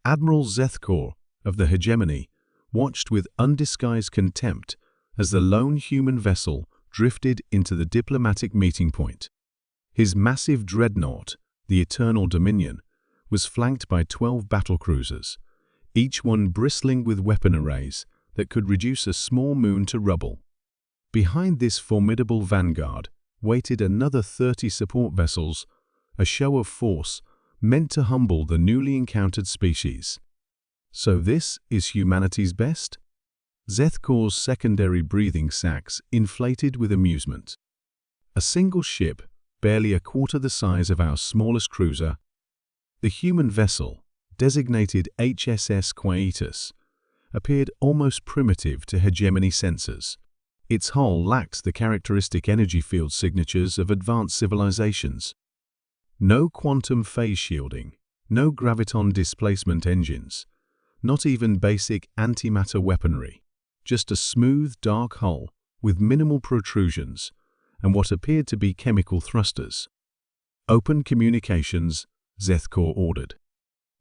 Admiral Zethkor of the Hegemony watched with undisguised contempt as the lone human vessel drifted into the diplomatic meeting point. His massive dreadnought, the Eternal Dominion, was flanked by 12 battlecruisers, each one bristling with weapon arrays that could reduce a small moon to rubble. Behind this formidable vanguard waited another 30 support vessels, a show of force meant to humble the newly encountered species. So this is humanity's best? Zethkor's secondary breathing sacs inflated with amusement. A single ship, barely a quarter the size of our smallest cruiser, the human vessel, designated HSS Quietus, appeared almost primitive to hegemony sensors. Its hull lacked the characteristic energy field signatures of advanced civilizations. No quantum phase shielding, no graviton displacement engines, not even basic antimatter weaponry, just a smooth, dark hull with minimal protrusions and what appeared to be chemical thrusters. "Open communications," Zethkor ordered.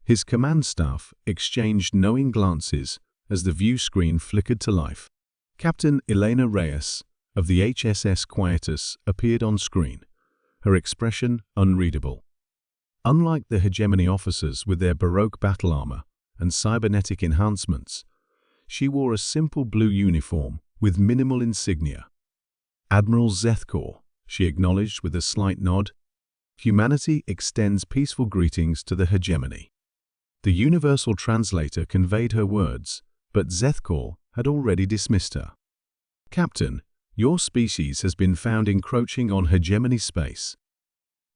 His command staff exchanged knowing glances as the view screen flickered to life. Captain Elena Reyes of the HSS Quietus appeared on screen, her expression unreadable. Unlike the hegemony officers with their Baroque battle armor and cybernetic enhancements, she wore a simple blue uniform with minimal insignia. "Admiral Zethkor," she acknowledged with a slight nod. "Humanity extends peaceful greetings to the hegemony." The universal translator conveyed her words, but Zethkor had already dismissed her. "Captain, your species has been found encroaching on hegemony space.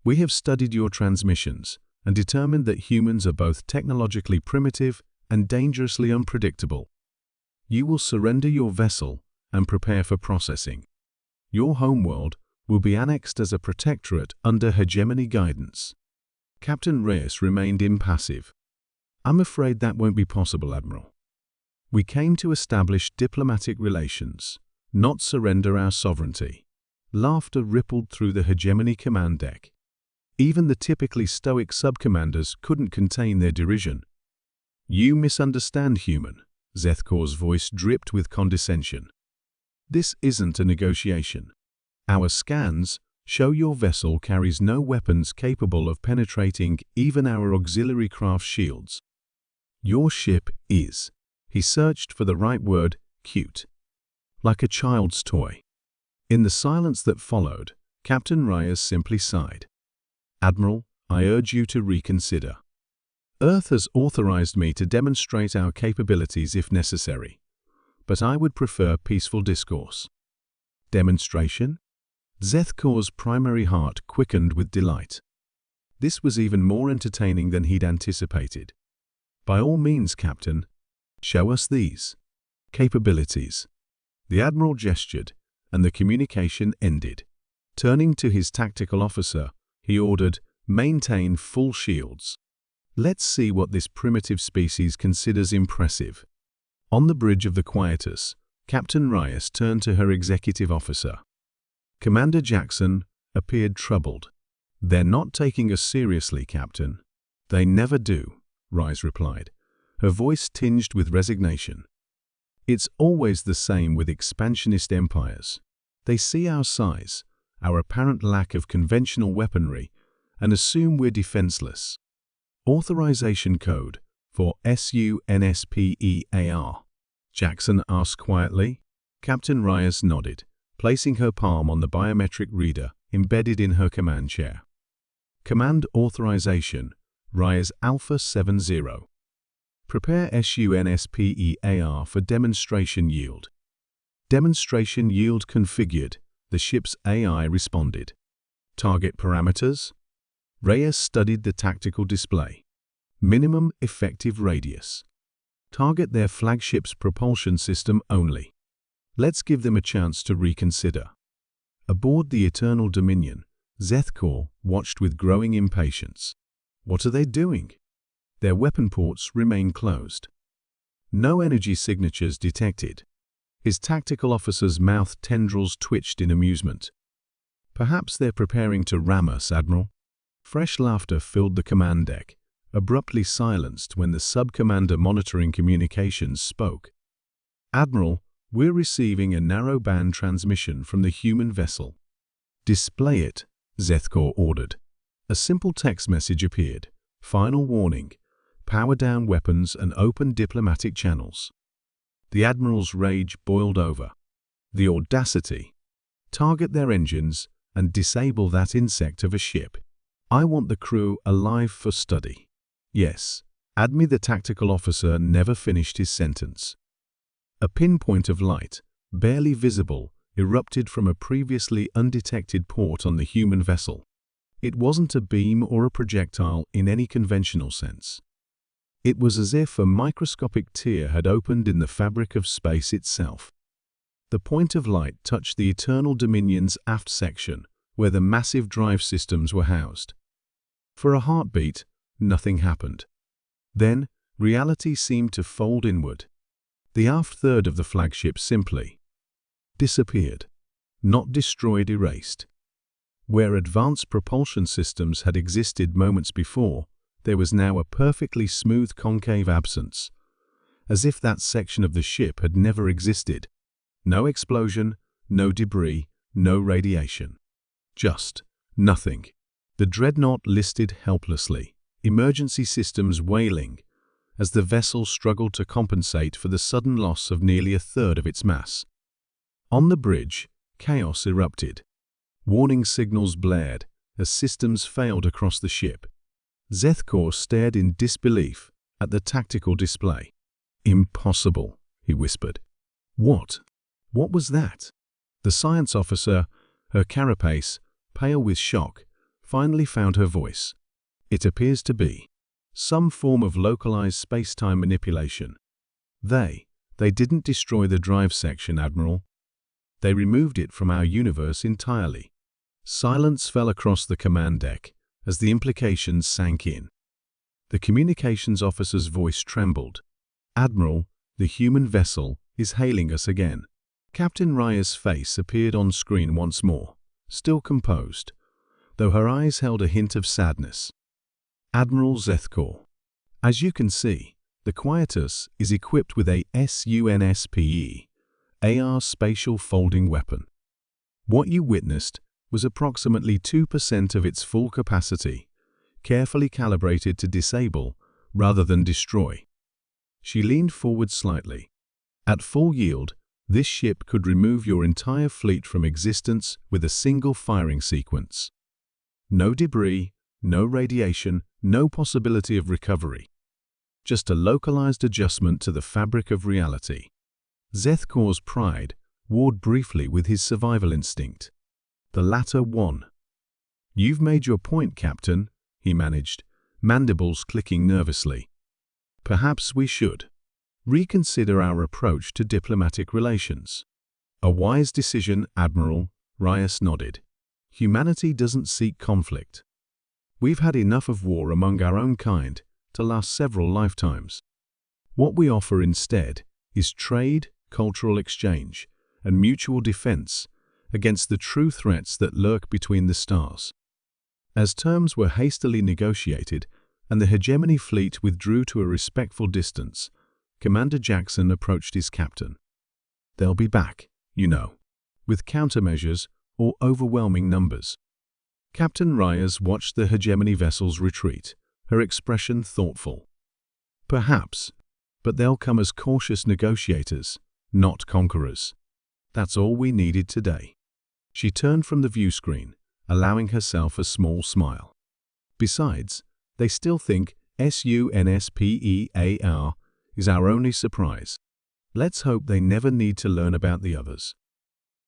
We have studied your transmissions and determined that humans are both technologically primitive and dangerously unpredictable. You will surrender your vessel and prepare for processing. Your homeworld will be annexed as a protectorate under hegemony guidance." Captain Reyes remained impassive. "I'm afraid that won't be possible, Admiral. We came to establish diplomatic relations, not surrender our sovereignty." Laughter rippled through the hegemony command deck. Even the typically stoic subcommanders couldn't contain their derision. "You misunderstand, human." Zethkor's voice dripped with condescension. "This isn't a negotiation. Our scans show your vessel carries no weapons capable of penetrating even our auxiliary craft shields. Your ship is," he searched for the right word, "cute. Like a child's toy." In the silence that followed, Captain Reyes simply sighed. "Admiral, I urge you to reconsider. Earth has authorized me to demonstrate our capabilities if necessary, but I would prefer peaceful discourse." "Demonstration?" Zethkor's primary heart quickened with delight. This was even more entertaining than he'd anticipated. "By all means, Captain, show us these capabilities." The Admiral gestured, and the communication ended. Turning to his tactical officer, he ordered, "Maintain full shields. Let's see what this primitive species considers impressive." On the bridge of the Quietus, Captain Reyes turned to her executive officer. Commander Jackson appeared troubled. "They're not taking us seriously, Captain." "They never do," Reyes replied, her voice tinged with resignation. "It's always the same with expansionist empires. They see our size, our apparent lack of conventional weaponry, and assume we're defenseless." "Authorization code for SUNSPEAR?" Jackson asked quietly. Captain Reyes nodded, placing her palm on the biometric reader embedded in her command chair. "Command authorization, Reyes Alpha 70. Prepare SUNSPEAR for demonstration yield." "Demonstration yield configured," the ship's AI responded. "Target parameters?" Reyes studied the tactical display. "Minimum effective radius. Target their flagship's propulsion system only. Let's give them a chance to reconsider." Aboard the Eternal Dominion, Zethkor watched with growing impatience. "What are they doing?" Their weapon ports remain closed. No energy signatures detected. His tactical officer's mouth tendrils twitched in amusement. "Perhaps they're preparing to ram us, Admiral." Fresh laughter filled the command deck, abruptly silenced when the sub-commander monitoring communications spoke. "Admiral, we're receiving a narrowband transmission from the human vessel." "Display it," Zethkor ordered. A simple text message appeared. "Final warning. Power down weapons and open diplomatic channels." The Admiral's rage boiled over. The audacity! Target their engines and disable that insect of a ship. "I want the crew alive for study." "Yes." Admi, the tactical officer, never finished his sentence. A pinpoint of light, barely visible, erupted from a previously undetected port on the human vessel. It wasn't a beam or a projectile in any conventional sense. It was as if a microscopic tear had opened in the fabric of space itself. The point of light touched the Eternal Dominion's aft section, where the massive drive systems were housed. For a heartbeat, nothing happened. Then, reality seemed to fold inward. The aft third of the flagship simply disappeared. Not destroyed, erased. Where advanced propulsion systems had existed moments before, there was now a perfectly smooth concave absence, as if that section of the ship had never existed. No explosion, no debris, no radiation. Just nothing. The dreadnought listed helplessly, emergency systems wailing, as the vessel struggled to compensate for the sudden loss of nearly a third of its mass. On the bridge, chaos erupted. Warning signals blared as systems failed across the ship. Zethkor stared in disbelief at the tactical display. "Impossible," he whispered. "What? What was that?" The science officer, her carapace pale with shock, finally found her voice. "It appears to be some form of localized space-time manipulation. They didn't destroy the drive section, Admiral. They removed it from our universe entirely." Silence fell across the command deck as the implications sank in. The communications officer's voice trembled. "Admiral, the human vessel is hailing us again." Captain Raya's face appeared on screen once more, still composed, though her eyes held a hint of sadness. "Admiral Zethkor, as you can see, the Quietus is equipped with a SUNSPE, AR spatial folding weapon. What you witnessed was approximately 2% of its full capacity, carefully calibrated to disable rather than destroy." She leaned forward slightly. "At full yield, this ship could remove your entire fleet from existence with a single firing sequence. No debris, no radiation, no possibility of recovery. Just a localized adjustment to the fabric of reality." Zethkor's pride warred briefly with his survival instinct. The latter won. "You've made your point, Captain," he managed, mandibles clicking nervously. "Perhaps we should reconsider our approach to diplomatic relations." "A wise decision, Admiral," Reyes nodded. "Humanity doesn't seek conflict. We've had enough of war among our own kind to last several lifetimes. What we offer instead is trade, cultural exchange, and mutual defense against the true threats that lurk between the stars." As terms were hastily negotiated and the hegemony fleet withdrew to a respectful distance, Commander Jackson approached his captain. "They'll be back, you know, with countermeasures or overwhelming numbers." Captain Reyes watched the hegemony vessels retreat, her expression thoughtful. "Perhaps, but they'll come as cautious negotiators, not conquerors. That's all we needed today." She turned from the view screen, allowing herself a small smile. "Besides, they still think SUNSPEAR is our only surprise. Let's hope they never need to learn about the others."